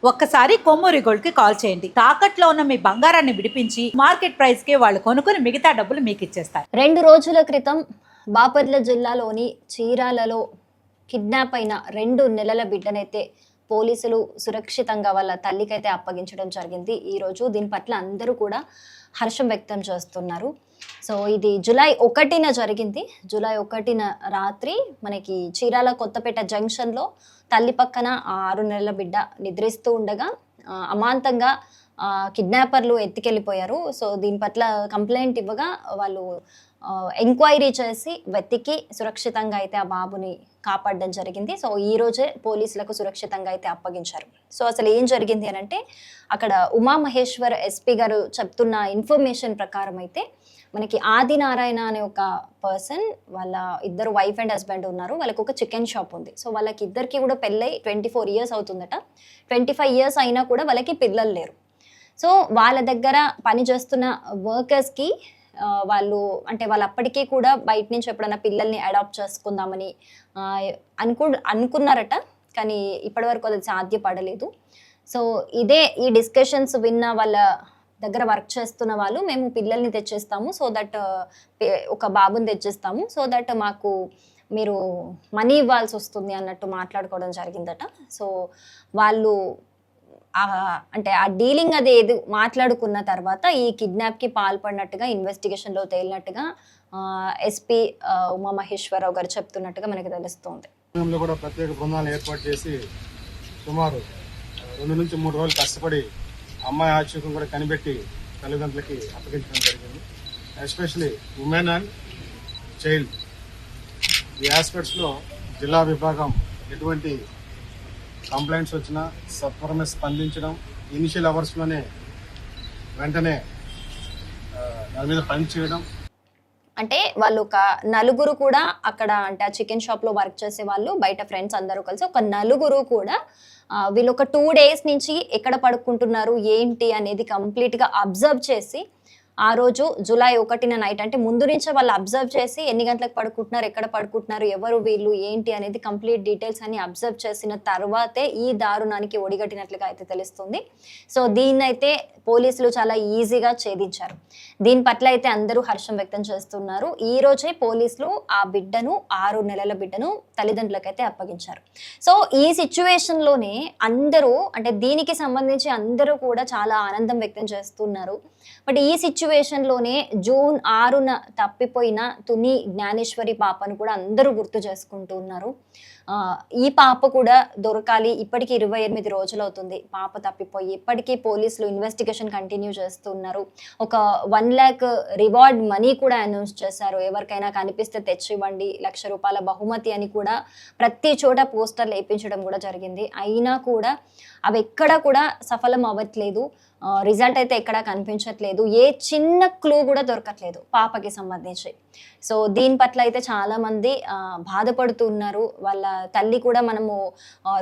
ఒక్కసారి కొమ్మూరి గోల్డ్ కి కాల్ చేయండి. తాకట్లో ఉన్న మీ బంగారాన్ని విడిపించి మార్కెట్ ప్రైస్ కి వాళ్ళు కొనుక్కుని మిగతా డబ్బులు మీకు ఇచ్చేస్తారు. 2 రోజుల క్రితం బాపట్ల జిల్లాలోని చీరాలలో కిడ్నాప్ అయిన 2 నెలల బిడ్డనైతే పోలీసులు సురక్షితంగా వాళ్ళ తల్లికైతే అప్పగించడం జరిగింది. ఈరోజు దీని పట్ల అందరూ కూడా హర్షం వ్యక్తం చేస్తున్నారు. సో ఇది జూలై 1న జరిగింది. జూలై 1న రాత్రి మనకి చీరాల కొత్తపేట జంక్షన్లో తల్లి పక్కన 6 నెలల బిడ్డ నిద్రిస్తూ ఉండగా అమాంతంగా కిడ్నాపర్లు ఎత్తుకెళ్ళిపోయారు. సో దీని పట్ల కంప్లైంట్ ఇవ్వగా వాళ్ళు ఎంక్వైరీ చేసి వెతికి సురక్షితంగా అయితే ఆ బాబుని కాపాడడం జరిగింది. సో ఈ రోజే పోలీసులకు సురక్షితంగా అయితే అప్పగించారు. సో అసలు ఏం జరిగింది అని అంటే అక్కడ ఉమామహేశ్వర్ ఎస్పీ గారు చెప్తున్న ఇన్ఫర్మేషన్ ప్రకారం అయితే మనకి ఆదినారాయణ అనే ఒక పర్సన్ వాళ్ళ ఇద్దరు వైఫ్ అండ్ హస్బెండ్ ఉన్నారు. వాళ్ళకి ఒక చికెన్ షాప్ ఉంది. సో వాళ్ళకి ఇద్దరికి కూడా పెళ్ళై 24 ఇయర్స్ అవుతుందట. 25 ఇయర్స్ అయినా కూడా వాళ్ళకి పిల్లలు లేరు. సో వాళ్ళ దగ్గర పనిచేస్తున్న వర్కర్స్కి వాళ్ళు అంటే వాళ్ళు అప్పటికీ కూడా బయట నుంచి ఎప్పుడైనా పిల్లల్ని అడాప్ట్ చేసుకుందామని అనుకున్నారట. కానీ ఇప్పటివరకు అది సాధ్యపడలేదు. సో ఈ డిస్కషన్స్ విన్న వాళ్ళ దగ్గర వర్క్ చేస్తున్న వాళ్ళు మేము పిల్లల్ని తెచ్చేస్తాము, సో దట్ ఒక బాబుని తెచ్చేస్తాము, సో దట్ మాకు మీరు మనీ ఇవ్వాల్సి వస్తుంది అన్నట్టు మాట్లాడుకోవడం జరిగిందట. సో వాళ్ళు అంటే ఆ డీలింగ్ అది ఏది మాట్లాడుకున్న తర్వాత ఈ కిడ్నాప్కి పాల్పడినట్టుగా ఇన్వెస్టిగేషన్లో తేలినట్టుగా ఎస్పీ ఉమామహేశ్వరరావు గారు చెప్తున్నట్టుగా మనకి తెలుస్తుంది. కూడా ప్రత్యేక బృందాలను ఏర్పాటు చేసి సుమారు 2 నుంచి 3 రోజులు కష్టపడి అమ్మాయి ఆచూకం కూడా కనిపెట్టి తల్లిదండ్రులకి అప్పగించడం జరిగింది. ఎస్పెషలీ ఉమెన్ అండ్ చైల్డ్ ఈ ఆస్పెక్ట్స్లో జిల్లా విభాగం ఎటువంటి కంప్లైంట్స్ వచ్చినా సత్వరమే స్పందించడం, ఇనిషియల్ అవర్స్లోనే వెంటనే దాని మీద పని చేయడం. అంటే వాళ్ళు ఒక నలుగురు కూడా అక్కడ అంటే ఆ చికెన్ షాప్లో వర్క్ చేసే వాళ్ళు బయట ఫ్రెండ్స్ అందరూ కలిసి ఒక నలుగురు కూడా వీళ్ళు ఒక 2 డేస్ నుంచి ఎక్కడ పడుకుంటున్నారు ఏంటి అనేది కంప్లీట్గా అబ్జర్వ్ చేసి ఆ రోజు జూలై 1న నైట్ అంటే ముందు నుంచే వాళ్ళు అబ్జర్వ్ చేసి ఎన్ని గంటలకు పడుకుంటున్నారు, ఎక్కడ పడుకుంటున్నారు, ఎవరు వీళ్ళు ఏంటి అనేది కంప్లీట్ డీటెయిల్స్ అన్ని అబ్జర్వ్ చేసిన తర్వాతే ఈ దారుణానికి ఒడిగట్టినట్లుగా అయితే తెలుస్తుంది. సో దీన్నైతే పోలీసులు చాలా ఈజీగా ఛేదించారు. దీని పట్ల అయితే అందరూ హర్షం వ్యక్తం చేస్తున్నారు. ఈ రోజే పోలీసులు ఆ బిడ్డను 6 నెలల బిడ్డను తల్లిదండ్రులకైతే అప్పగించారు. సో ఈ సిచ్యువేషన్లోనే అందరూ అంటే దీనికి సంబంధించి అందరూ కూడా చాలా ఆనందం వ్యక్తం చేస్తున్నారు. బట్ ఈ సిచ్యువేషన్లోనే జూన్ 6న తప్పిపోయిన తుని జ్ఞానేశ్వరి పాపను కూడా అందరూ గుర్తు చేసుకుంటూ ఉన్నారు. ఈ పాప కూడా దొరకాలి. ఇప్పటికీ 28 రోజులు అవుతుంది పాప తప్పిపోయి. ఇప్పటికీ పోలీసులు ఇన్వెస్టిగేషన్ కంటిన్యూ చేస్తున్నారు. ఒక 1 lakh రివార్డ్ మనీ కూడా అనౌన్స్ చేశారు. ఎవరికైనా కనిపిస్తే తెచ్చివ్వండి, ₹1,00,000 బహుమతి అని కూడా ప్రతి చోట పోస్టర్లు వేయించడం కూడా జరిగింది. అయినా కూడా అవి ఎక్కడా కూడా సఫలం అవ్వట్లేదు. రిజల్ట్ అయితే ఎక్కడా కనిపించట్లేదు. ఏ చిన్న క్లూ కూడా దొరకట్లేదు పాపకి సంబంధించి. సో దీని పట్ల అయితే చాలామంది బాధపడుతున్నారు. వాళ్ళ తల్లి కూడా మనము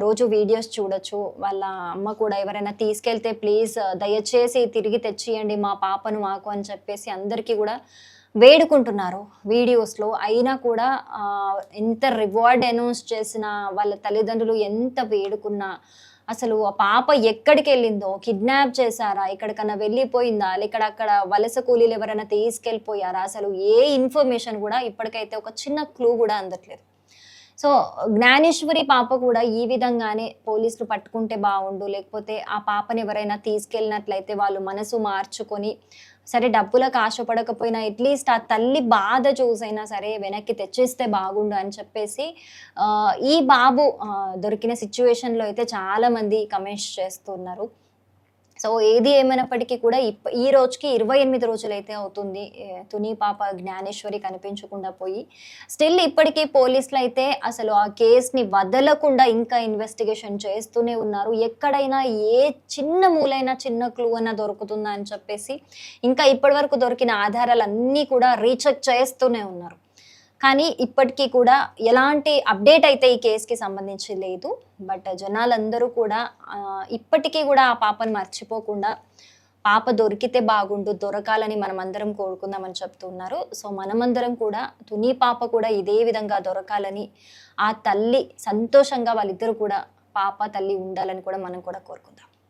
రోజు వీడియోస్ చూడొచ్చు. వాళ్ళ అమ్మ కూడా ఎవరైనా తీసుకెళ్తే ప్లీజ్ దయచేసి తిరిగి తెచ్చియండి మా పాపను మాకు అని చెప్పేసి అందరికీ కూడా వేడుకుంటున్నారు వీడియోస్లో. అయినా కూడా ఎంత రివార్డ్ అనౌన్స్ చేసినా వాళ్ళ తల్లిదండ్రులు ఎంత వేడుకున్నా అసలు ఆ పాప ఎక్కడికి వెళ్ళిందో, కిడ్నాప్ చేశారా, ఎక్కడికన్నా వెళ్ళిపోయిందా, లేక అక్కడ వలస కూలీలు ఎవరైనా తీసుకెళ్ళిపోయారా, అసలు ఏ ఇన్ఫర్మేషన్ కూడా ఇప్పటికైతే ఒక చిన్న క్లూ కూడా అందట్లేదు. సో జ్ఞానేశ్వరి పాప కూడా ఈ విధంగానే పోలీసులు పట్టుకుంటే బాగుండు, లేకపోతే ఆ పాపని ఎవరైనా తీసుకెళ్ళినట్లయితే వాళ్ళు మనసు మార్చుకొని సరే డబ్బులకు ఆశపడకపోయినా అట్లీస్ట్ ఆ తల్లి బాధ చూసైనా సరే వెనక్కి తెచ్చేస్తే బాగుండు అని చెప్పేసి ఈ బాబు దొరికిన సిచ్యువేషన్లో అయితే చాలామంది కమెంట్స్ చేస్తున్నారు. సో ఏది ఏమైనప్పటికీ కూడా ఈ రోజుకి 28 రోజులు అయితే అవుతుంది తుని పాప జ్ఞానేశ్వరి కనిపించకుండా పోయి. స్టిల్ ఇప్పటికీ పోలీసులు అయితే అసలు ఆ కేసుని వదలకుండా ఇంకా ఇన్వెస్టిగేషన్ చేస్తూనే ఉన్నారు. ఎక్కడైనా ఏ చిన్న మూలైనా చిన్న క్లూ అన్నా దొరుకుతుందా అని చెప్పేసి ఇంకా ఇప్పటి వరకు దొరికిన ఆధారాలన్నీ కూడా రీచెక్ చేస్తూనే ఉన్నారు. కానీ ఇప్పటికీ కూడా ఎలాంటి అప్డేట్ అయితే ఈ కేసుకి సంబంధించి లేదు. బట్ జనాలందరూ కూడా ఇప్పటికీ కూడా ఆ పాపను మర్చిపోకుండా పాప దొరికితే బాగుండు, దొరకాలని మనమందరం కోరుకుందామని చెప్తున్నారు. సో మనమందరం కూడా తుని పాప కూడా ఇదే విధంగా దొరకాలని, ఆ తల్లి సంతోషంగా వాళ్ళిద్దరు కూడా పాప తల్లి ఉండాలని కూడా మనం కూడా కోరుకుందాం.